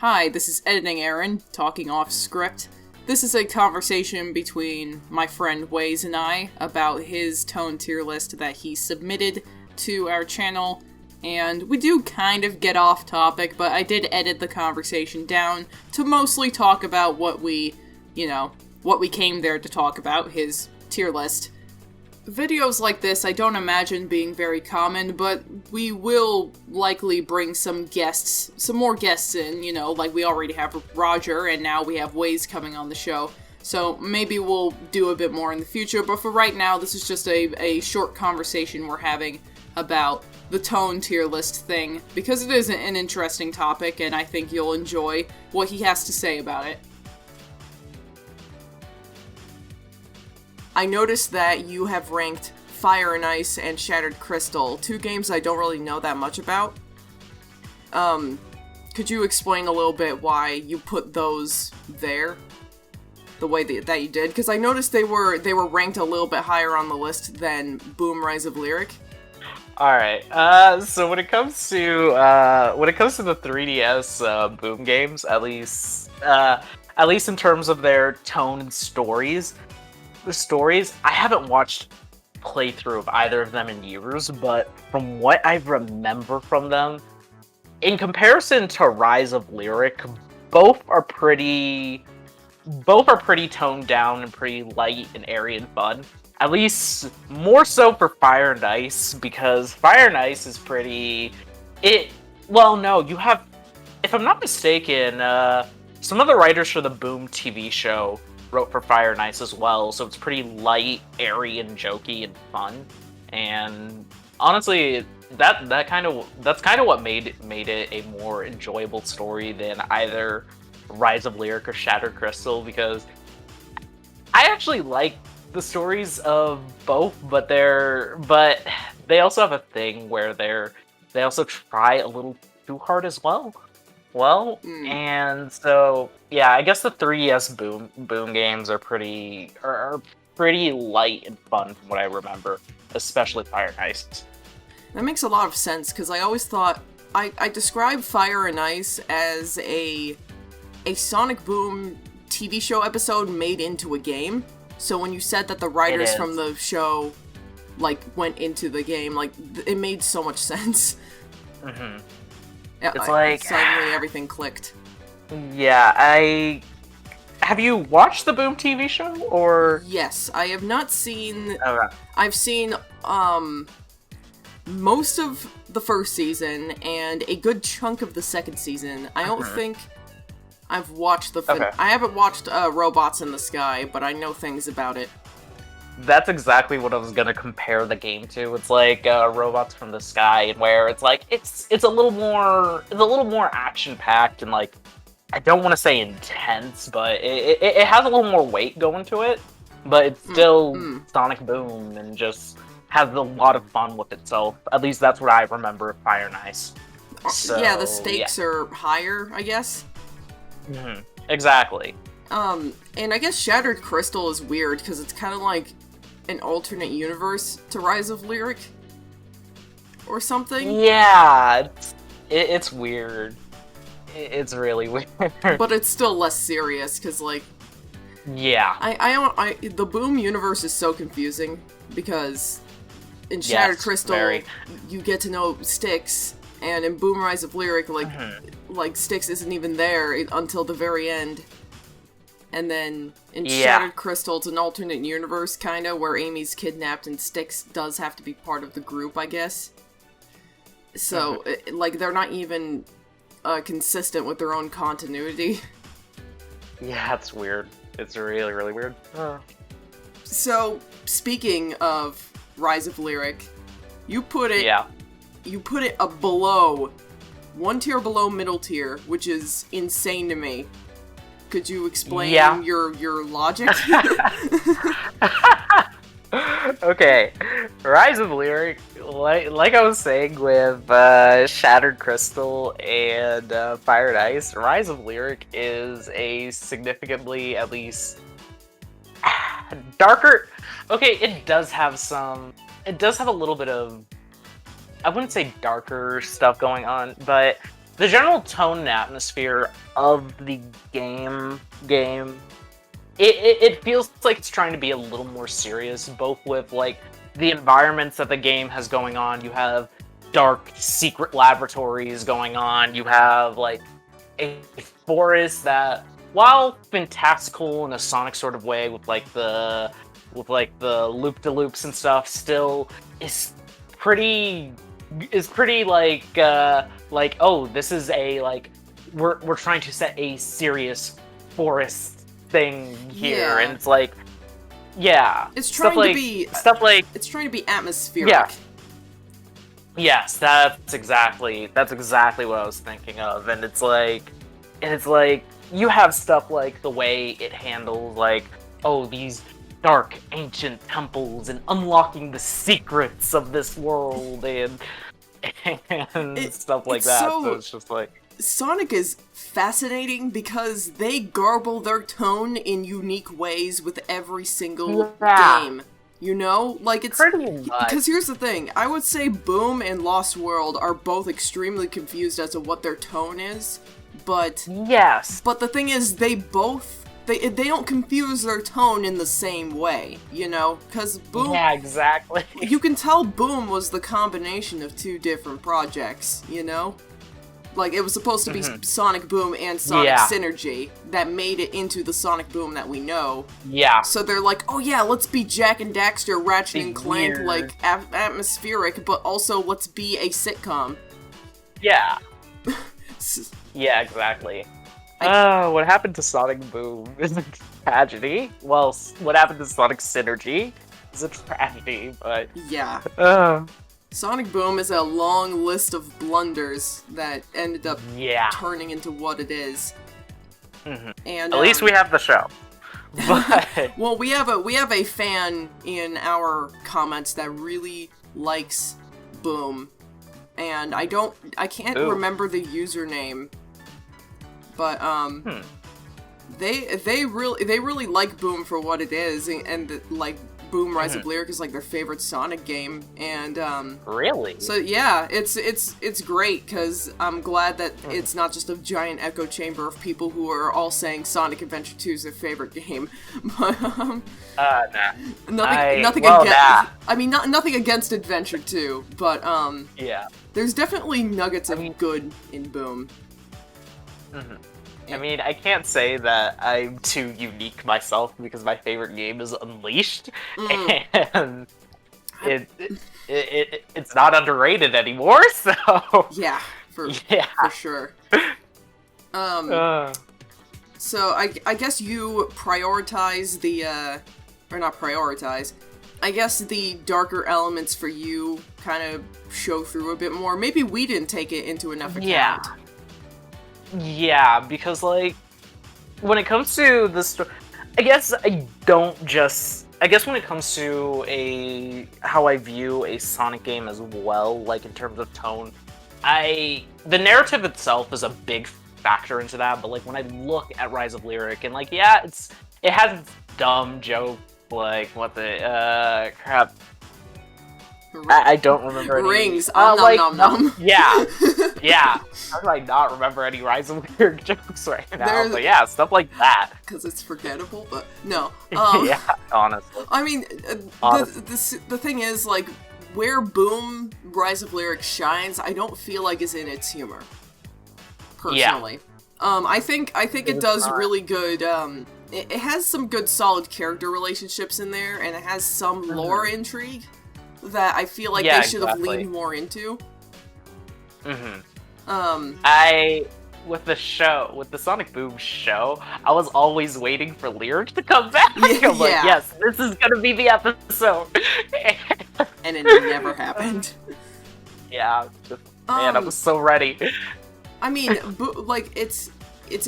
Hi, this is Editing Erin, talking off script. This is a conversation between my friend Waze and I about his tone tier list that he submitted to our channel, and we do kind of get off topic, but I did edit the conversation down to mostly talk about what we came there to talk about, his tier list. Videos like this I don't imagine being very common, but we will likely bring some more guests in, like we already have Roger, and now we have Waze coming on the show. So maybe we'll do a bit more in the future, but for right now, this is just a short conversation we're having about the tone tier list thing, because it is an interesting topic, and I think you'll enjoy what he has to say about it. I noticed that you have ranked Fire and Ice and Shattered Crystal, two games I don't really know that much about. Could you explain a little bit why you put those there, the way that you did? Because I noticed they were ranked a little bit higher on the list than Boom! Rise of Lyric. Alright, so when it comes to the 3DS Boom games, at least in terms of their tone and stories, I haven't watched playthrough of either of them in years, but from what I remember from them, in comparison to Rise of Lyric, both are pretty toned down and pretty light and airy and fun. At least more so for Fire and Ice, because Fire and Ice is you have, if I'm not mistaken, some of the writers for the Boom TV show wrote for Fire and Ice as well, so it's pretty light, airy, and jokey and fun. And honestly, that's kind of what made it a more enjoyable story than either Rise of Lyric or Shattered Crystal, because I actually like the stories of both, but they also have a thing where they also try a little too hard as well. And so yeah, I guess the 3DS Boom games are pretty light and fun from what I remember, especially Fire and Ice. That makes a lot of sense, because I always thought I describe Fire and Ice as a Sonic Boom TV show episode made into a game. So when you said that the writers from the show went into the game, it made so much sense. Mm-hmm. It's suddenly everything clicked. Yeah, have you watched the Boom TV show, or? Yes, I have not seen... Okay. I've seen, most of the first season, and a good chunk of the second season. I don't think I've watched I haven't watched, Robots in the Sky, but I know things about it. That's exactly what I was gonna compare the game to. It's like Robots from the Sky, where it's a little more action packed and I don't want to say intense, but it has a little more weight going to it. But it's still Sonic Boom and just has a lot of fun with itself. At least that's what I remember of Fire and Ice. So, yeah, the stakes are higher, I guess. Mm-hmm. Exactly. And I guess Shattered Crystal is weird, because it's kind of like an alternate universe to Rise of Lyric, or something. Yeah, it's weird. It's really weird. But it's still less serious, because, yeah. The Boom universe is so confusing, because in Shattered Crystal, you get to know Styx, and in Boom Rise of Lyric, Styx isn't even there until the very end. And then in Shattered Crystal, it's an alternate universe, kinda, where Amy's kidnapped and Styx does have to be part of the group, I guess. So, they're not even consistent with their own continuity. Yeah, it's weird. It's really, really weird. So, speaking of Rise of Lyric, you put it one tier below middle tier, which is insane to me. Could you explain your logic? Okay, Rise of Lyric, like I was saying with Shattered Crystal and Fire and Ice, Rise of Lyric is a significantly, at least, darker. Okay, it does have a little bit of, I wouldn't say darker stuff going on, but the general tone and atmosphere of the game, it feels like it's trying to be a little more serious, both with, like, the environments that the game has going on. You have dark, secret laboratories going on. You have, like, a forest that, while fantastical in a Sonic sort of way, with the loop-de-loops and stuff, still is pretty like, oh, this is a, like, we're trying to set a serious forest thing here, and it's like, yeah, it's trying to be stuff like, it's trying to be atmospheric. Yeah. Yes, that's exactly what I was thinking of, and it's like you have stuff like the way it handles, like, oh, these dark ancient temples and unlocking the secrets of this world and stuff like that. So it's just like, Sonic is fascinating because they garble their tone in unique ways with every single game. You know? Like, it's... Because here's the thing. I would say Boom and Lost World are both extremely confused as to what their tone is, but... Yes. But the thing is, they both... They don't confuse their tone in the same way, you know? Because Boom... Yeah, exactly. You can tell Boom was the combination of two different projects, you know? Like, it was supposed to be Sonic Boom and Sonic Synergy that made it into the Sonic Boom that we know. Yeah. So they're like, oh yeah, let's be Jak and Daxter, Ratchet and Clank, like, atmospheric, but also let's be a sitcom. Yeah. Yeah, exactly. What happened to Sonic Boom is a tragedy. Well, what happened to Sonic Synergy is a tragedy, but... Yeah. Sonic Boom is a long list of blunders that ended up turning into what it is. And at least we have the show. But... well, we have a fan in our comments that really likes Boom, and I can't remember the username, but they really like Boom for what it is, and like Boom Rise of Lyric is like their favorite Sonic game, and really? So yeah, it's great because I'm glad that it's not just a giant echo chamber of people who are all saying Sonic Adventure 2 is their favorite game. But nothing against Adventure 2, but there's definitely nuggets of good in Boom. I mean, I can't say that I'm too unique myself because my favorite game is Unleashed, and it's not underrated anymore. So yeah, for sure. So I guess you prioritize or not prioritize. I guess the darker elements for you kind of show through a bit more. Maybe we didn't take it into enough account. Yeah, because, like, when it comes to the story, I guess when it comes to how I view a Sonic game as well, like, in terms of tone, the narrative itself is a big factor into that, but, like, when I look at Rise of Lyric, and, like, yeah, it has its dumb joke, like, what the, crap. I don't remember any... Rings. Nom nom. Yeah. Yeah. How do I not remember any Rise of Lyric jokes right now? But yeah, stuff like that. Because it's forgettable, but no. Yeah, honestly. I mean, the thing is, like, where Boom Rise of Lyric shines, I don't feel like is in its humor. Personally. Yeah. I think it does really good, it has some good solid character relationships in there, and it has some lore intrigue that I feel like they should have leaned more into. With the Sonic Boom show, I was always waiting for Lyric to come back. I'm like, yes, this is gonna be the episode. And it never happened. Yeah, man, I was so ready. I mean, like, it's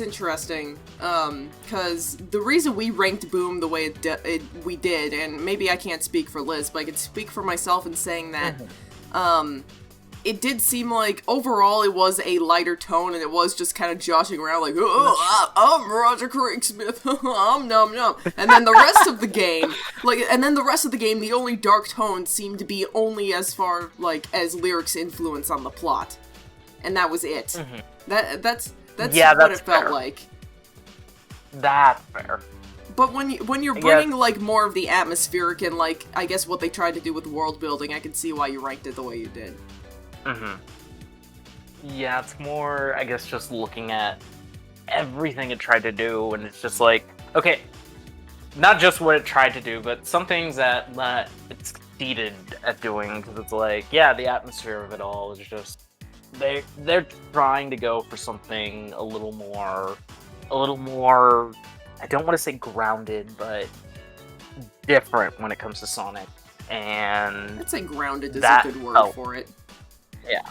interesting, because the reason we ranked Boom the way we did, and maybe I can't speak for Liz, but I can speak for myself in saying that, it did seem like, overall, it was a lighter tone, and it was just kind of joshing around like, oh, I'm Roger Craig Smith, I'm Nom Nom. And then the rest of the game, the only dark tone seemed to be only as far, like, as Lyric's influence on the plot. and that was it. Mm-hmm. That's what it fair. felt like. That's fair. But when you're bringing like more of the atmospheric and like I guess what they tried to do with world building, I can see why you ranked it the way you did. Mm-hmm. Yeah, it's more, I guess, just looking at everything it tried to do, and it's just like, okay, not just what it tried to do, but some things that it succeeded at doing, because it's like, yeah, the atmosphere of it all is just, they're trying to go for something a little more, I don't want to say grounded, but different when it comes to Sonic, and I'd say grounded is a good word for it. Yeah.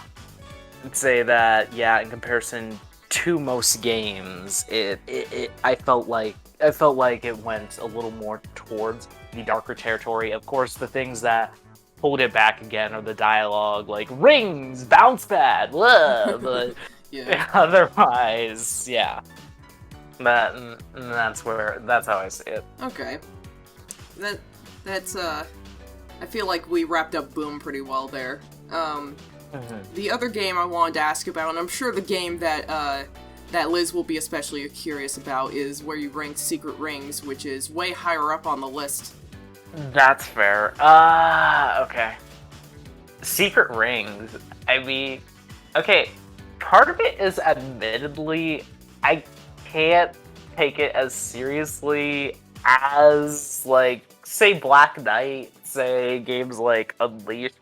I'd say that, yeah, in comparison to most games, I felt like it went a little more towards the darker territory. Of course, the things that hold it back again are the dialogue, like rings, bounce pad, blah, but yeah. Otherwise, yeah. That's how I see it. Okay. That's I feel like we wrapped up Boom pretty well there. The other game I wanted to ask about, and I'm sure the game that Liz will be especially curious about, is where you rank Secret Rings, which is way higher up on the list. That's fair. Okay. Secret Rings. I mean, okay, part of it is admittedly, I can't take it as seriously as, like, say Black Knight, say games like Unleashed.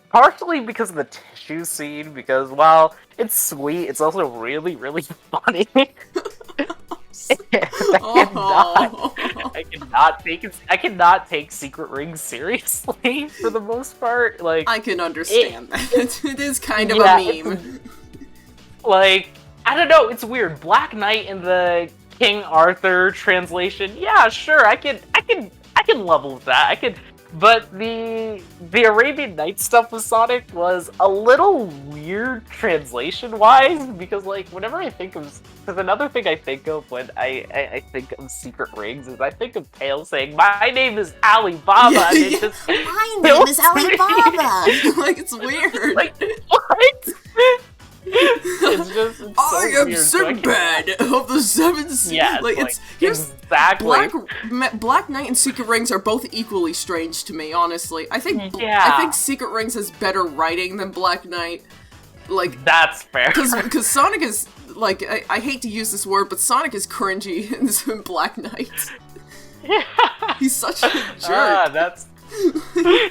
Partially because of the tissue scene, because while it's sweet, it's also really, really funny. I cannot take Secret Rings seriously for the most part. Like, I can understand that. It is kind of a meme. Like, I don't know, it's weird. Black Knight in the King Arthur translation, yeah, sure, I can level with that. But the Arabian Nights stuff with Sonic was a little weird translation-wise, because, like, whenever I think of... Because another thing I think of when I think of Secret Rings is I think of Tails saying, "My name is Alibaba," and it just... My name is Alibaba! Like, it's weird. Like, what? It's I am weird, Sinbad of the Seven Seas. Yeah, like, exactly. Black Knight and Secret Rings are both equally strange to me, honestly. I think Secret Rings has better writing than Black Knight. Like, that's fair. Because Sonic is, like, I hate to use this word, but Sonic is cringy in Black Knight. Yeah. He's such a jerk.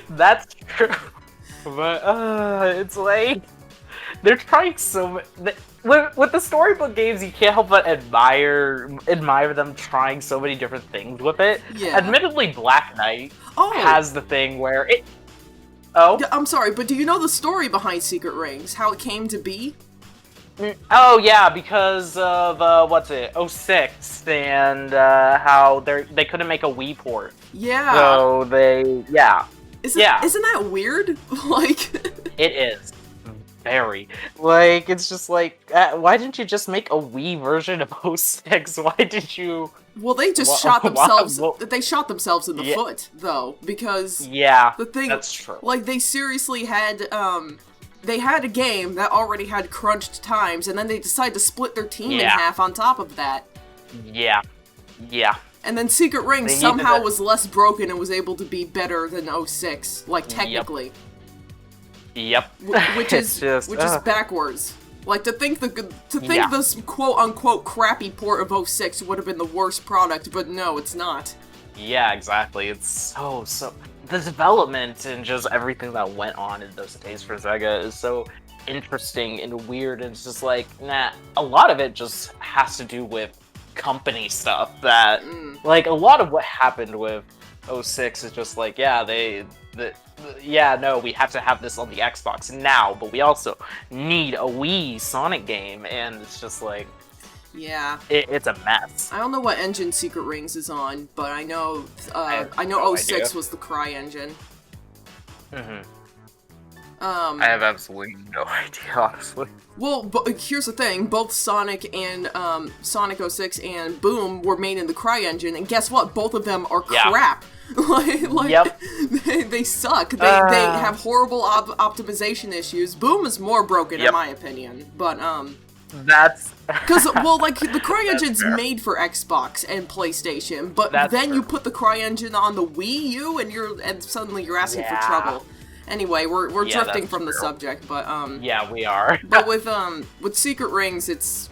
That's true. But, it's like... They're trying so much... With the storybook games, you can't help but admire them trying so many different things with it. Yeah. Admittedly, Black Knight has the thing where it... I'm sorry, but do you know the story behind Secret Rings? How it came to be? Oh, yeah, because of, 06, and, how they couldn't make a Wii port. Yeah. So Isn't that weird? Like... It is. Very. Like, it's just like, why didn't you just make a Wii version of 06? Why did you... Well, they just shot themselves... They shot themselves in the foot, though, because... Yeah, the thing, that's true. Like, they seriously had, they had a game that already had crunched times, and then they decided to split their team in half on top of that. Yeah. Yeah. And then Secret Rings somehow was less broken and was able to be better than 06, like, technically. Yep. Which is backwards. Like, to think this quote-unquote crappy port of 06 would have been the worst product, but no, it's not. Yeah, exactly. It's so... The development and just everything that went on in those days for Sega is so interesting and weird, and it's just like, nah, a lot of it just has to do with company stuff that... Like, a lot of what happened with 06 is just like, we have to have this on the Xbox now, but we also need a Wii Sonic game, and it's just like... Yeah. It's a mess. I don't know what engine Secret Rings is on, but I know I know 06 was the Cry engine. Mm-hmm. I have absolutely no idea, honestly. Well, but here's the thing, both Sonic and Sonic 06 and Boom were made in the Cry engine, and guess what? Both of them are crap. Yep. They suck. They have horrible optimization issues. Boom is more broken in my opinion, but That's... Because, well, like, the CryEngine's made for Xbox and PlayStation, but then you put the CryEngine on the Wii U, and suddenly you're asking for trouble. Anyway, we're drifting from the subject, but, Yeah, we are. But with Secret Rings, it's,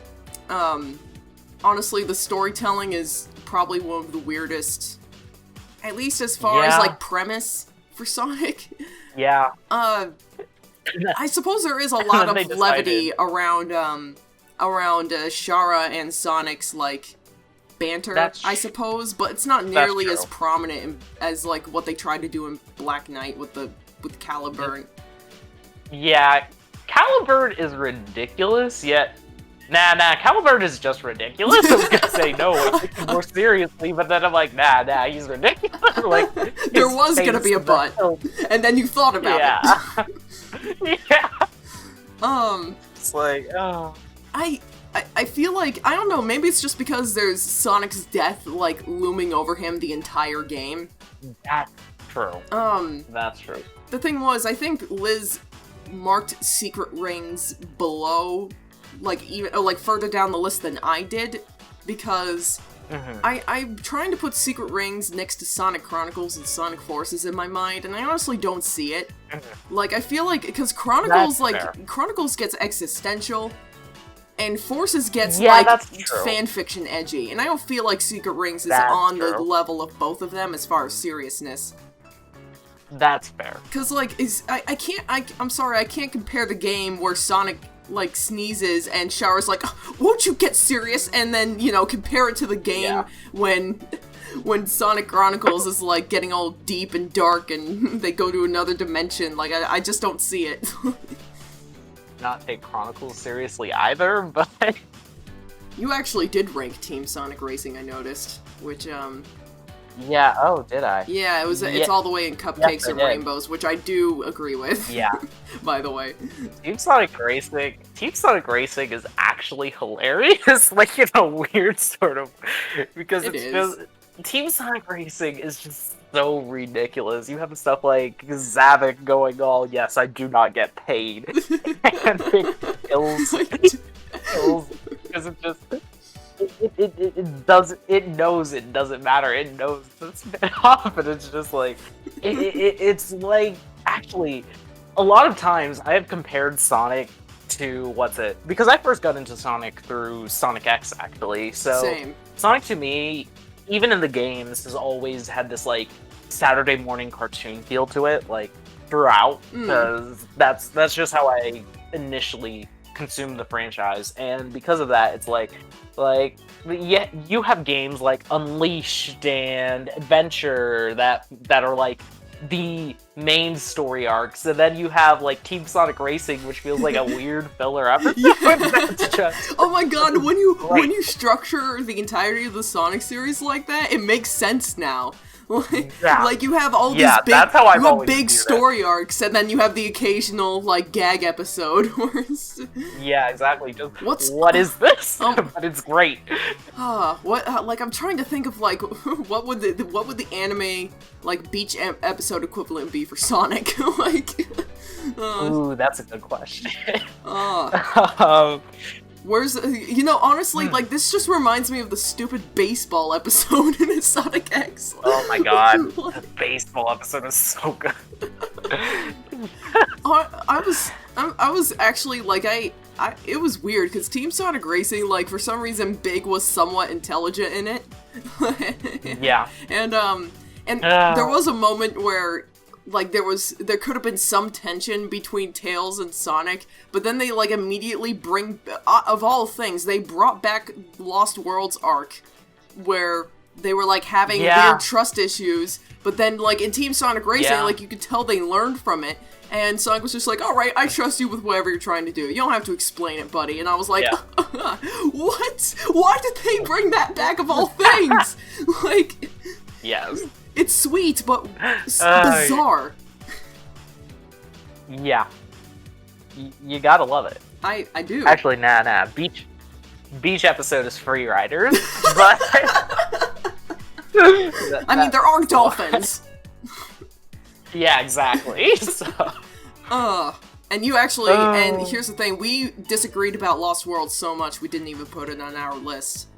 honestly, the storytelling is probably one of the weirdest, at least as far as, like, premise for Sonic. Yeah. I suppose there is a lot of levity around Shara and Sonic's, like, banter, I suppose, but it's not nearly as prominent as, like, what they tried to do in Black Knight with Caliburn. Yeah, Caliburn is ridiculous, yet... Nah, Caliburn is just ridiculous. I was gonna say, no, I take him more seriously, but then I'm like, nah, he's ridiculous. Like, there was gonna be a but, and then you thought about it. Yeah. It's like, oh... I feel like, I don't know, maybe it's just because there's Sonic's death, like, looming over him the entire game. That's true. That's true. The thing was, I think Liz marked Secret Rings below, like, further down the list than I did, because I'm trying to put Secret Rings next to Sonic Chronicles and Sonic Forces in my mind, and I honestly don't see it. Like, I feel like, because Chronicles, Chronicles gets existential, and Forces gets, fanfiction edgy, and I don't feel like Secret Rings is on the level of both of them as far as seriousness. That's fair. Because, like, I'm sorry, I can't compare the game where Sonic, like, sneezes and Shara's like, oh, won't you get serious? And then, compare it to the game when Sonic Chronicles is, like, getting all deep and dark and they go to another dimension. Like, I just don't see it. Not take Chronicles seriously either, but... You actually did rank Team Sonic Racing, I noticed, which, Yeah, oh, did I? Yeah, it's all the way in Cupcakes and Rainbows, which I do agree with. Yeah. By the way. Team Sonic Racing is actually hilarious, like, in a weird sort of... Because Team Sonic Racing is just so ridiculous. You have stuff like Zavik going all, yes, I do not get paid. And it kills because it just... It knows it doesn't matter. It knows to spin off, and it's just like... It's like... Actually, a lot of times I have compared Sonic to... Because I first got into Sonic through Sonic X, actually. So Same. Sonic, to me, even in the games, has always had this, like, Saturday morning cartoon feel to it, like, throughout, because that's just how I initially consumed the franchise, and because of that, it's like, yeah, you have games like Unleashed and Adventure that are, like, the main story arcs, and then you have, like, Team Sonic Racing, which feels like a weird filler episode. That's just... Oh my god, when you structure the entirety of the Sonic series like that, it makes sense now. Like, you have all these big story arcs, and then you have the occasional, like, gag episode. Yeah, exactly. Just, what is this? But it's great. Like, I'm trying to think of, like, what would the anime, like, beach episode equivalent be for Sonic? Like, ooh, that's a good question. Honestly, like, this just reminds me of the stupid baseball episode in Sonic X. Oh my god, the baseball episode is so good. I was actually, like, it was weird, because Team Sonic Racing, like, for some reason, Big was somewhat intelligent in it. Yeah. And there was a moment where, like, there could have been some tension between Tails and Sonic, but then they, like, immediately of all things, they brought back Lost Worlds arc, where they were, like, having weird trust issues, but then, like, in Team Sonic Racing, like, you could tell they learned from it, and Sonic was just like, alright, I trust you with whatever you're trying to do. You don't have to explain it, buddy. And I was like, what? Why did they bring that back of all things? Like... Yes. It's sweet, but bizarre. Yeah. You gotta love it. I do. Actually, nah. Beach episode is Free Riders, but... I mean, there are dolphins. Yeah, exactly. So. And you actually, and here's the thing, we disagreed about Lost World so much we didn't even put it on our list.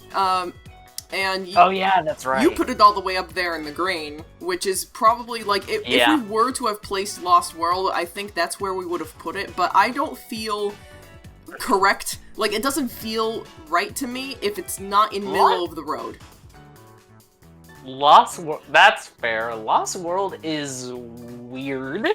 And oh yeah, that's right. You put it all the way up there in the green, which is probably, like, if we were to have placed Lost World, I think that's where we would have put it, but I don't feel correct. Like, it doesn't feel right to me if it's not in middle of the road. Lost World, that's fair. Lost World is weird.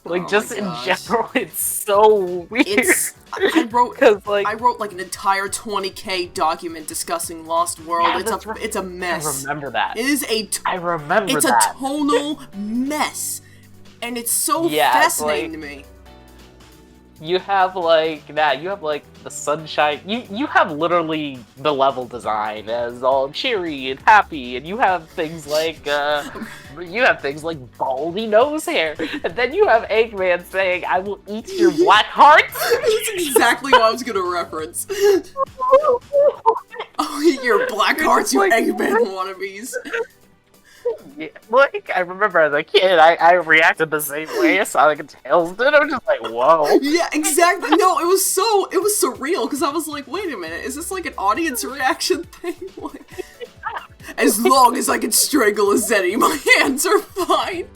Like, just in general, it's so weird. I wrote like an entire 20K document discussing Lost World. Yeah, it's a mess. I remember that. It is I remember it's that. It's a tonal mess. And it's so fascinating to me. You have, like, that. You have, like, the sunshine. You have literally the level design as all cheery and happy, and you have things like, baldy nose hair. And then you have Eggman saying, "I will eat your black hearts." That's exactly what I was gonna reference. I'll eat your black hearts, you Eggman wannabes. Yeah, like, I remember as a kid, I reacted the same way as Sonic and Tails did. I was just like, whoa. Yeah, exactly. No, it was surreal, because I was like, wait a minute, is this like an audience reaction thing? Like, as long as I can strangle a Zeddy, my hands are fine.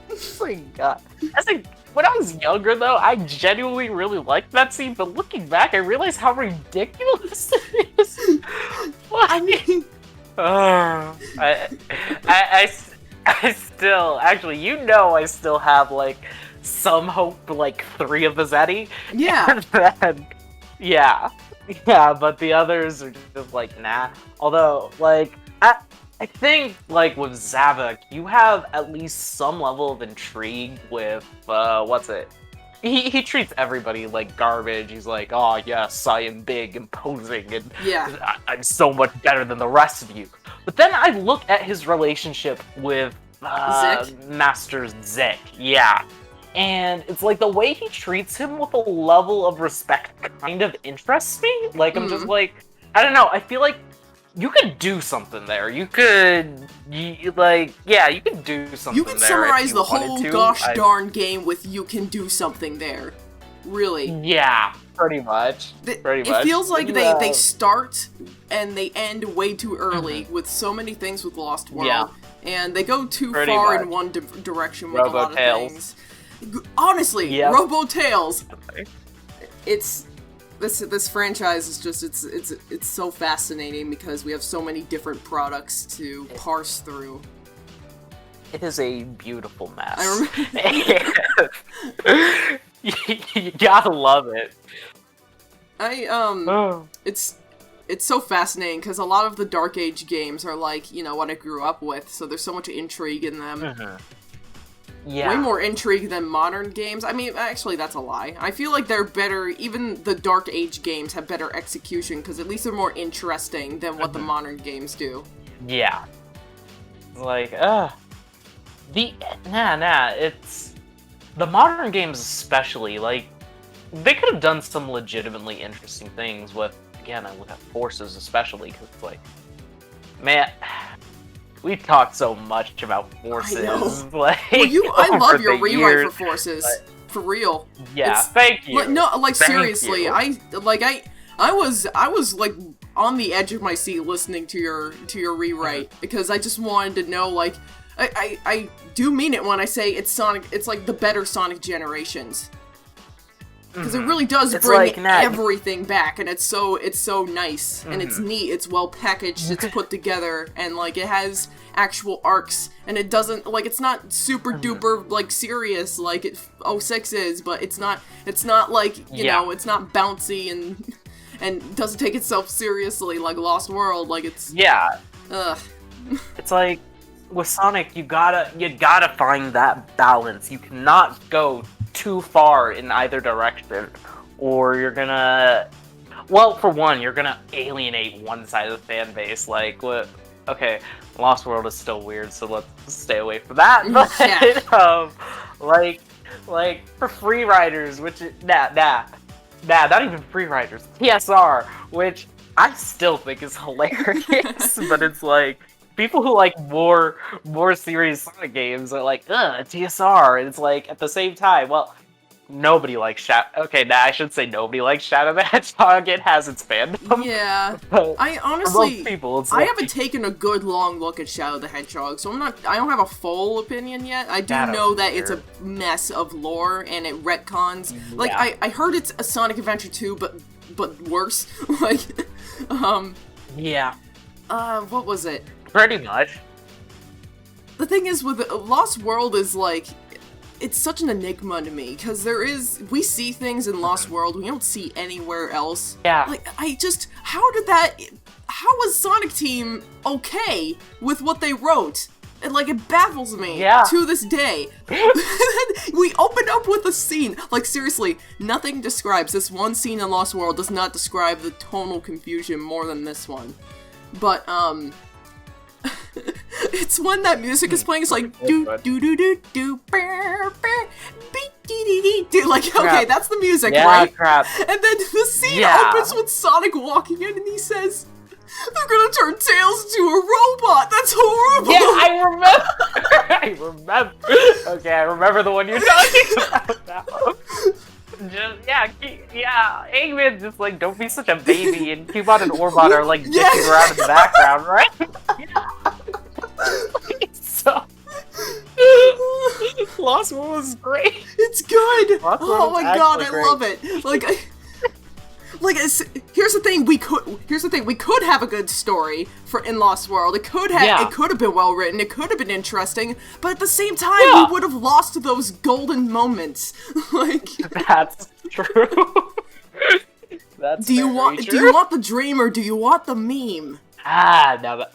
Oh my god. When I was younger, though, I genuinely really liked that scene, but looking back, I realized how ridiculous it is. I mean... I still, actually, I still have, like, some hope for, like, 3 of the Zeddy. Yeah. And then, yeah, but the others are just like, nah. Although, like, I think, like, with Zavok, you have at least some level of intrigue with, He treats everybody like garbage. He's like, oh yes, I am big, imposing, and I'm so much better than the rest of you. But then I look at his relationship with Master Zik, and it's like the way he treats him with a level of respect kind of interests me. Like, I'm just like, I don't know, I feel like you could do something there. You could do something there. You could summarize the whole darn game with "you can do something there." Really. Yeah, pretty much. It feels like they start and they end way too early with so many things with Lost World. Yeah. And they go too far in one direction with a lot of things. Honestly, Robo-Tails. It's... This franchise is just it's so fascinating because we have so many different products to parse through. It is a beautiful mess. You gotta love it. It's so fascinating because a lot of the Dark Age games are like, you know, what I grew up with, so there's so much intrigue in them. Yeah. Way more intrigue than modern games. I mean, actually, that's a lie. I feel like they're better, even the Dark Age games have better execution, because at least they're more interesting than what the modern games do. Yeah. Like, it's... The modern games especially, like, they could have done some legitimately interesting things with, again, with Forces especially, because, like, man... We talked so much about Forces. I know. Like, I love your rewrite for Forces. For real. Yeah, thank you. Seriously, I was like on the edge of my seat listening to your rewrite because I just wanted to know, like, I do mean it when I say it's like the better Sonic Generations. Because it really does bring everything back, and it's so nice, and it's neat, it's well packaged, it's put together, and, like, it has actual arcs, and it doesn't, like, it's not super duper, like, serious like 06 is, but it's not like, you know, it's not bouncy and doesn't take itself seriously like Lost World, like, it's... Yeah. It's like, with Sonic, you gotta find that balance. You cannot go too far in either direction, or you're gonna... Well, for one, you're gonna alienate one side of the fan base. Like, what? Okay, Lost World is still weird, so let's stay away from that. But, like for free riders, which is, not even free riders, TSR, which I still think is hilarious, but it's like, people who like more serious Sonic games are like, ugh, TSR. And it's like at the same time, well, nobody likes Shadow. Okay, nah, I should say nobody likes Shadow the Hedgehog. It has its fandom. Yeah, But I for honestly, most people, it's I like, haven't taken a good long look at Shadow the Hedgehog, so I don't have a full opinion yet. I do Shadow's know that it's a weird. mess of lore and it retcons. Like, Yeah. I heard it's a Sonic Adventure 2, but worse. Like, yeah, what was it? pretty much. The thing is with Lost World is like, it's such an enigma to me, because we see things in Lost World we don't see anywhere else. Yeah. Like, how was Sonic Team okay with what they wrote? And, like, it baffles me to this day. We open up with a scene. Like, seriously, nothing describes this one scene in Lost World does not describe the tonal confusion more than this one. But, it's when that music is playing, it's like, do do do do do beep dee dee dee do. Like, okay, Crap. that's the music, Yeah, right? crap. And then the scene Yeah. opens with Sonic walking in and he says, they're gonna turn Tails into a robot! That's horrible! Yeah, I remember. I remember. Okay, I remember the one you're talking about now. Eggman, just like, don't be such a baby, and Cubot and Orbot are like dicking around in the background, right? So, Lost World was great. It's good! Lost World Oh was my god, I actually love it! Here's the thing, we could have a good story in Lost World. It could have been well written, it could have been interesting, but at the same time, we would have lost those golden moments. Like, That's true. That's do you want the dream or do you want the meme? Now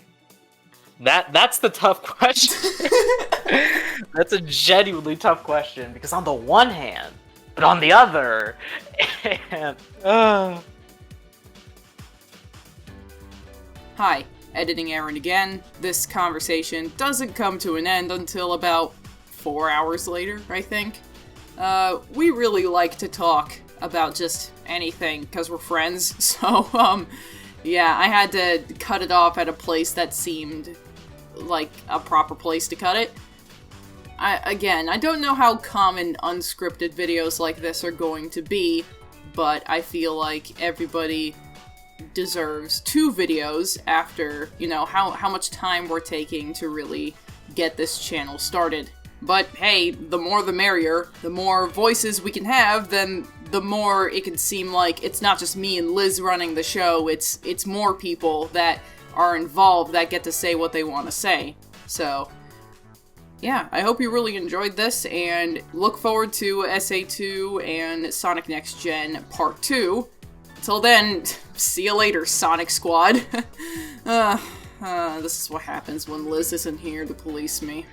that's the tough question. That's a genuinely tough question, because on the one hand, but on the other, and Hi, editing Erin again. This conversation doesn't come to an end until about 4 hours later, I think. We really like to talk about just anything, because we're friends, so, yeah, I had to cut it off at a place that seemed like a proper place to cut it. I don't know how common unscripted videos like this are going to be, but I feel like everybody deserves 2 videos after, how much time we're taking to really get this channel started. But hey, the more the merrier. The more voices we can have, then the more it can seem like it's not just me and Liz running the show, it's more people that are involved that get to say what they want to say. So, yeah, I hope you really enjoyed this, and look forward to SA2 and Sonic Next Gen Part 2. Until then, see you later, Sonic Squad. This is what happens when Liz isn't here to police me.